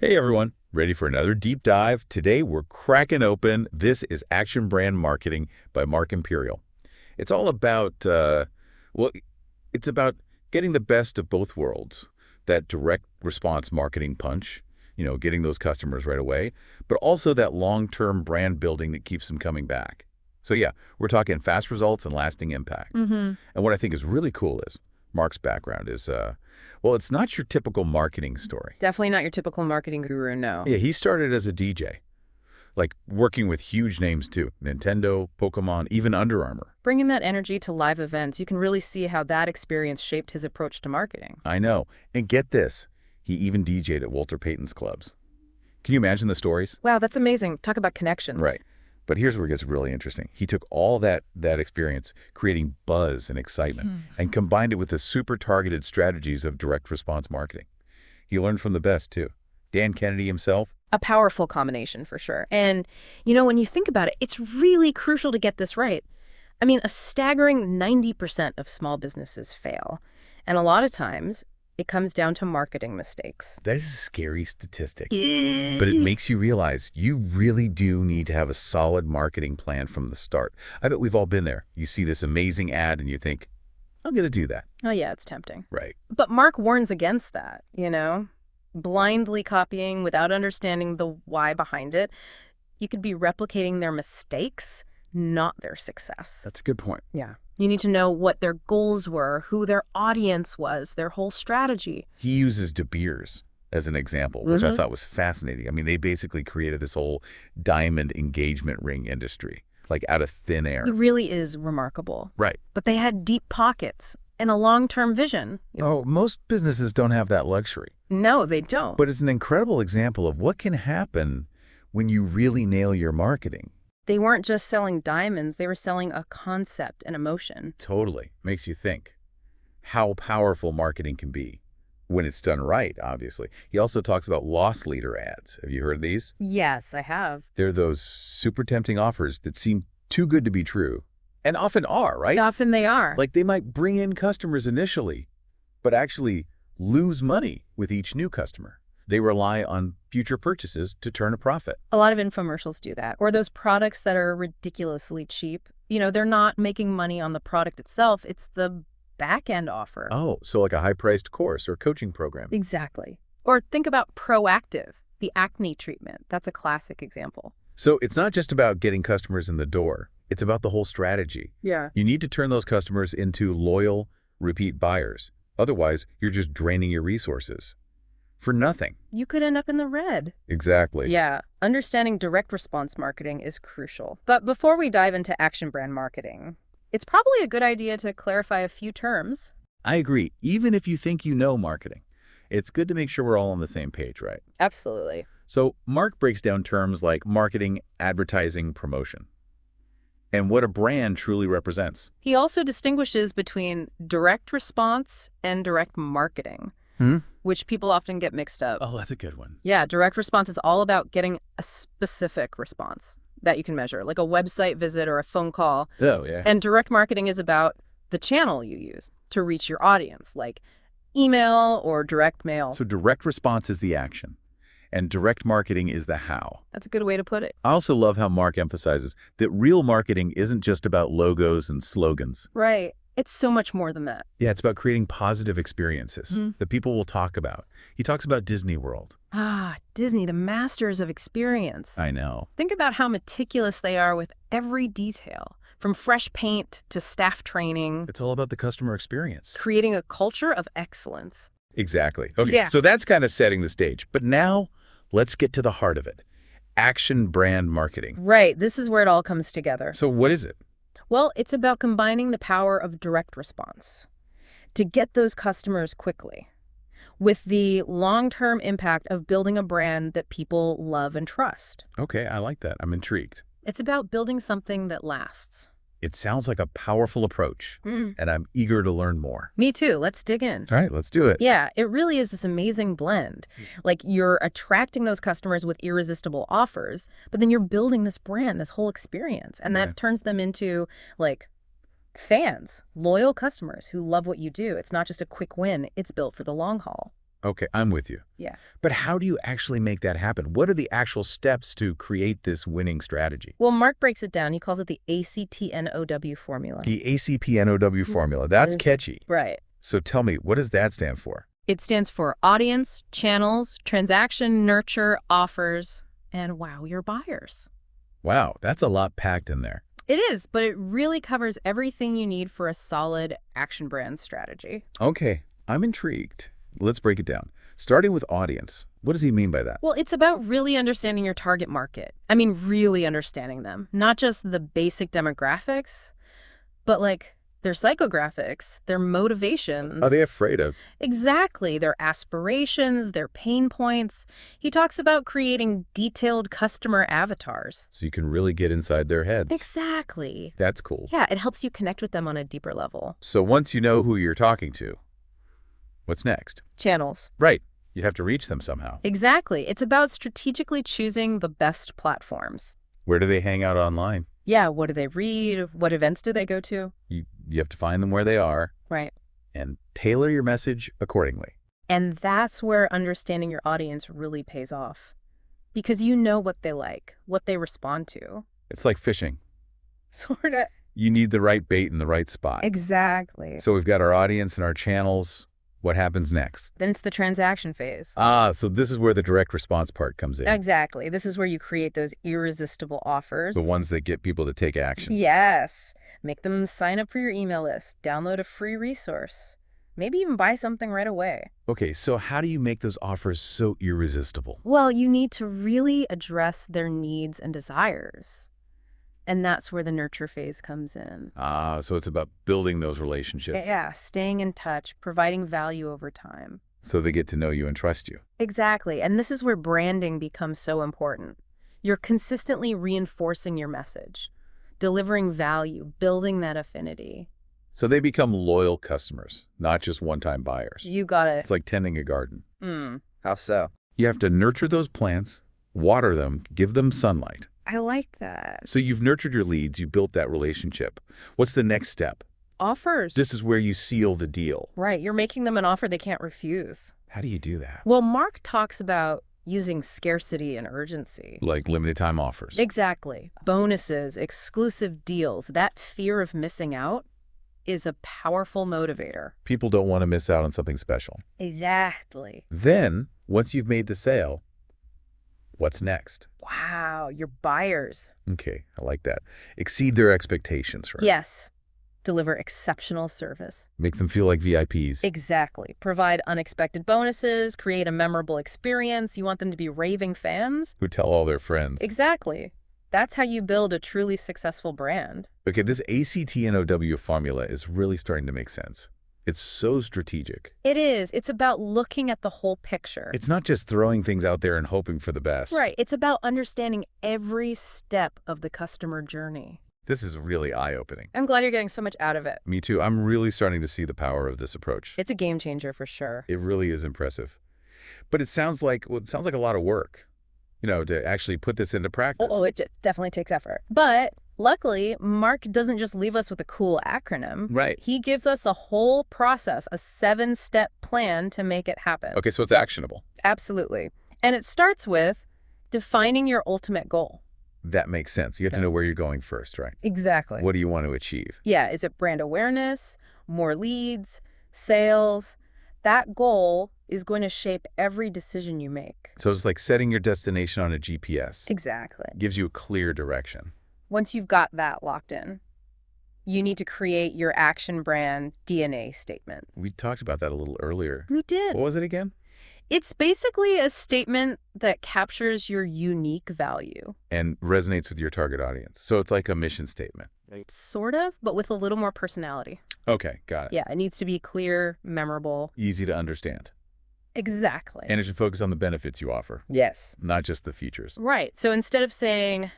Hey everyone, ready for another deep dive? Today we're cracking open. This is Action Brand Marketing by Mark Imperial. It's all about, well, it's about getting the best of both worlds. That direct response marketing punch, getting those customers right away, but also that long-term brand building that keeps them coming back. So yeah, we're talking fast results and lasting impact. And what I think is really cool is Mark's background is, well, it's not your typical marketing story. Definitely not your typical marketing guru, no. Yeah, he started as a DJ, like working with huge names too. Nintendo, Pokemon, even Under Armour. Bringing that energy to live events, you can really see how that experience shaped his approach to marketing. I know. And get this, he even DJ'd at Walter Payton's clubs. Can you imagine the stories? Wow, that's amazing. Talk about connections. Right. But here's where it gets really interesting. He took all that experience, creating buzz and excitement, and combined it with the super targeted strategies of direct response marketing. He learned from the best, too. Dan Kennedy himself. A powerful combination, for sure. And, when you think about it, it's really crucial to get this right. I mean, a staggering 90% of small businesses fail. And a lot of times, it comes down to marketing mistakes. That is a scary statistic, but it makes you realize you really do need to have a solid marketing plan from the start. I bet we've all been there. You see this amazing ad and you think, I'm going to do that. Oh, yeah, it's tempting. Right. But Mark warns against that, blindly copying without understanding the why behind it. You could be replicating their mistakes, not their success. That's a good point. Yeah. You need to know what their goals were, who their audience was, their whole strategy. He uses De Beers as an example, which I thought was fascinating. I mean, they basically created this whole diamond engagement ring industry, like out of thin air. It really is remarkable. Right. But they had deep pockets and a long-term vision. Oh, most businesses don't have that luxury. No, they don't. But it's an incredible example of what can happen when you really nail your marketing. They weren't just selling diamonds, they were selling a concept and emotion. Totally. Makes you think how powerful marketing can be when it's done right, obviously. He also talks about loss leader ads. Have you heard of these? Yes, I have. They're those super tempting offers that seem too good to be true, and often are, right? Often they are. Like they might bring in customers initially, but actually lose money with each new customer. They rely on future purchases to turn a profit. A lot of infomercials do that. Or those products that are ridiculously cheap. They're not making money on the product itself. It's the back-end offer. Oh, so like a high-priced course or coaching program. Exactly. Or think about Proactive, the acne treatment. That's a classic example. So it's not just about getting customers in the door. It's about the whole strategy. Yeah. You need to turn those customers into loyal, repeat buyers. Otherwise, you're just draining your resources. For nothing. You could end up in the red. Exactly. Yeah, understanding direct response marketing is crucial. But before we dive into action brand marketing, it's probably a good idea to clarify a few terms. I agree. Even if you think you know marketing, it's good to make sure we're all on the same page, right? Absolutely. So Mark breaks down terms like marketing, advertising, promotion, and what a brand truly represents. He also distinguishes between direct response and direct marketing. Which people often get mixed up. Oh, that's a good one. Yeah, direct response is all about getting a specific response that you can measure, like a website visit or a phone call. Oh, yeah. And direct marketing is about the channel you use to reach your audience, like email or direct mail. So direct response is the action, and direct marketing is the how. That's a good way to put it. I also love how Mark emphasizes that real marketing isn't just about logos and slogans. Right. It's so much more than that. Yeah, it's about creating positive experiences that people will talk about. He talks about Disney World. Ah, Disney, the masters of experience. I know. Think about how meticulous they are with every detail, from fresh paint to staff training. It's all about the customer experience. Creating a culture of excellence. Exactly. Okay, Yeah. So that's kind of setting the stage. But now, let's get to the heart of it. Action brand marketing. Right, this is where it all comes together. So what is it? Well, it's about combining the power of direct response to get those customers quickly with the long-term impact of building a brand that people love and trust. Okay, I like that. I'm intrigued. It's about building something that lasts. It sounds like a powerful approach, and I'm eager to learn more. Me too. Let's dig in. All right, let's do it. Yeah, it really is this amazing blend. Like you're attracting those customers with irresistible offers, but then you're building this brand, this whole experience, and that turns them into like fans, loyal customers who love what you do. It's not just a quick win. It's built for the long haul. Okay, I'm with you. Yeah. But how do you actually make that happen? What are the actual steps to create this winning strategy? Well, Mark breaks it down. He calls it the ACTNOW formula. The ACPNOW formula. That's catchy. Right. So tell me, what does that stand for? It stands for audience, channels, transaction, nurture, offers, and wow, your buyers. Wow, that's a lot packed in there. It is, but it really covers everything you need for a solid action brand strategy. Okay, I'm intrigued. Let's break it down. Starting with audience. What does he mean by that? Well, it's about really understanding your target market. I mean, really understanding them. Not just the basic demographics, but like their psychographics, their motivations. Are they afraid of? Exactly. Their aspirations, their pain points. He talks about creating detailed customer avatars. So you can really get inside their heads. Exactly. That's cool. Yeah, it helps you connect with them on a deeper level. So once you know who you're talking to, what's next? Channels. Right. You have to reach them somehow. Exactly. It's about strategically choosing the best platforms. Where do they hang out online? Yeah, what do they read? What events do they go to? You have to find them where they are Right. and tailor your message accordingly. And that's where understanding your audience really pays off. Because you know what they like, what they respond to. It's like fishing. Sort of. You need the right bait in the right spot. Exactly. So we've got our audience and our channels. What happens next? Then it's the transaction phase. So this is where the direct response part comes in. Exactly. This is where you create those irresistible offers. The ones that get people to take action. Yes. Make them sign up for your email list, download a free resource, maybe even buy something right away. Okay, so how do you make those offers so irresistible? Well, you need to really address their needs and desires. And that's where the nurture phase comes in. So it's about building those relationships. Yeah, staying in touch, providing value over time. So they get to know you and trust you. Exactly. And this is where branding becomes so important. You're consistently reinforcing your message, delivering value, building that affinity. So they become loyal customers, not just one-time buyers. You got it. It's like tending a garden. How so? You have to nurture those plants, water them, give them sunlight. I like that. So you've nurtured your leads, you built that relationship. What's the next step? Offers. This is where you seal the deal. Right. You're making them an offer they can't refuse. How do you do that? Well, Mark talks about using scarcity and urgency. Like limited time offers. Exactly. Bonuses, exclusive deals, that fear of missing out is a powerful motivator. People don't want to miss out on something special. Exactly. Then, once you've made the sale, what's next? Wow, your buyers. Okay, I like that. Exceed their expectations, right? Yes. Deliver exceptional service. Make them feel like VIPs. Exactly. Provide unexpected bonuses, create a memorable experience. You want them to be raving fans? Who tell all their friends. Exactly. That's how you build a truly successful brand. Okay, this ACTNOW formula is really starting to make sense. It's so strategic. It is. It's about looking at the whole picture. It's not just throwing things out there and hoping for the best. Right. It's about understanding every step of the customer journey. This is really eye-opening. I'm glad you're getting so much out of it. Me too. I'm really starting to see the power of this approach. It's a game changer for sure. It really is impressive. But it sounds like a lot of work, to actually put this into practice. Oh, it definitely takes effort. But luckily, Mark doesn't just leave us with a cool acronym. Right. He gives us a whole process, a 7-step plan to make it happen. Okay, so it's actionable. Absolutely. And it starts with defining your ultimate goal. That makes sense. You have to know where you're going first, right? Exactly. What do you want to achieve? Yeah, is it brand awareness, more leads, sales? That goal is going to shape every decision you make. So it's like setting your destination on a GPS. Exactly. Gives you a clear direction. Once you've got that locked in, you need to create your action brand DNA statement. We talked about that a little earlier. We did. What was it again? It's basically a statement that captures your unique value. And resonates with your target audience. So it's like a mission statement. Sort of, but with a little more personality. Okay, got it. Yeah, it needs to be clear, memorable. Easy to understand. Exactly. And it should focus on the benefits you offer, Yes. not just the features. Right. So instead of saying,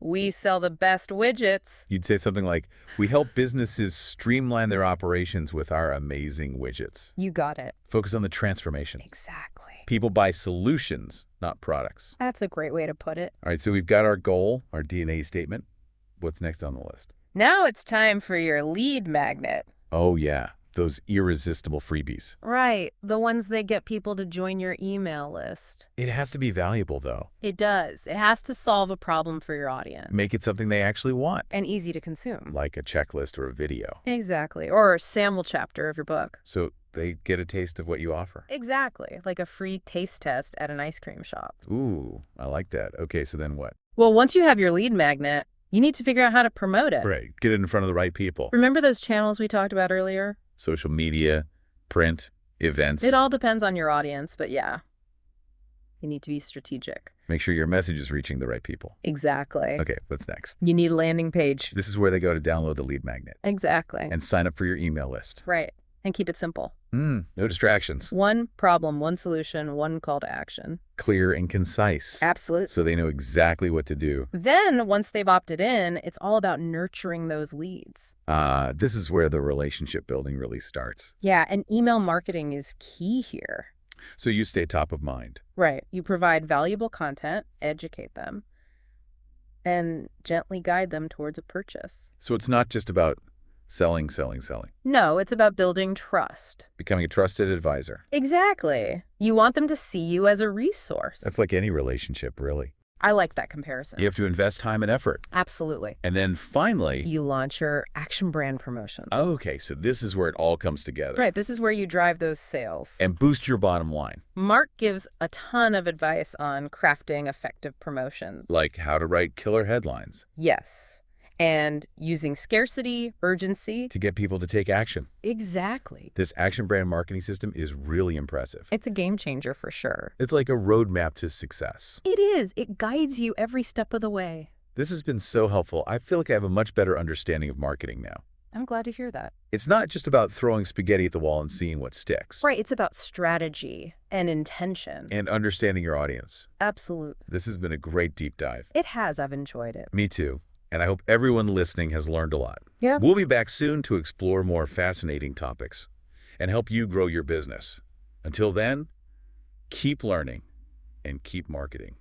we sell the best widgets. You'd say something like, we help businesses streamline their operations with our amazing widgets. You got it. Focus on the transformation. Exactly. People buy solutions, not products. That's a great way to put it. All right, so we've got our goal, our DNA statement. What's next on the list? Now it's time for your lead magnet. Oh, yeah. those irresistible freebies. Right. The ones that get people to join your email list. It has to be valuable, though. It does. It has to solve a problem for your audience. Make it something they actually want. And easy to consume. Like a checklist or a video. Exactly. Or a sample chapter of your book. So they get a taste of what you offer. Exactly. Like a free taste test at an ice cream shop. Ooh, I like that. Okay, so then what? Well, once you have your lead magnet, you need to figure out how to promote it. Right. Get it in front of the right people. Remember those channels we talked about earlier? Social media, print, events. It all depends on your audience, but yeah, you need to be strategic. Make sure your message is reaching the right people. Exactly. Okay, what's next? You need a landing page. This is where they go to download the lead magnet Exactly. and sign up for your email list. Right. And keep it simple. No distractions. One problem, one solution, one call to action. Clear and concise. Absolutely. So they know exactly what to do. Then, once they've opted in, it's all about nurturing those leads. This is where the relationship building really starts. Yeah, and email marketing is key here. So you stay top of mind. Right. You provide valuable content, educate them, and gently guide them towards a purchase. So it's not just about selling. No, it's about building trust. Becoming a trusted advisor. Exactly. You want them to see you as a resource. That's like any relationship, really. I like that comparison. You have to invest time and effort. Absolutely. And then finally... You launch your ActionBrand promotion. Okay, so this is where it all comes together. Right, this is where you drive those sales. And boost your bottom line. Mark gives a ton of advice on crafting effective promotions. Like how to write killer headlines. Yes. And using scarcity, urgency. To get people to take action. Exactly. This ActionBrand marketing system is really impressive. It's a game changer for sure. It's like a roadmap to success. It is. It guides you every step of the way. This has been so helpful. I feel like I have a much better understanding of marketing now. I'm glad to hear that. It's not just about throwing spaghetti at the wall and seeing what sticks. Right. It's about strategy and intention. And understanding your audience. Absolutely. This has been a great deep dive. It has. I've enjoyed it. Me too. And I hope everyone listening has learned a lot. Yeah. We'll be back soon to explore more fascinating topics and help you grow your business. Until then, keep learning and keep marketing.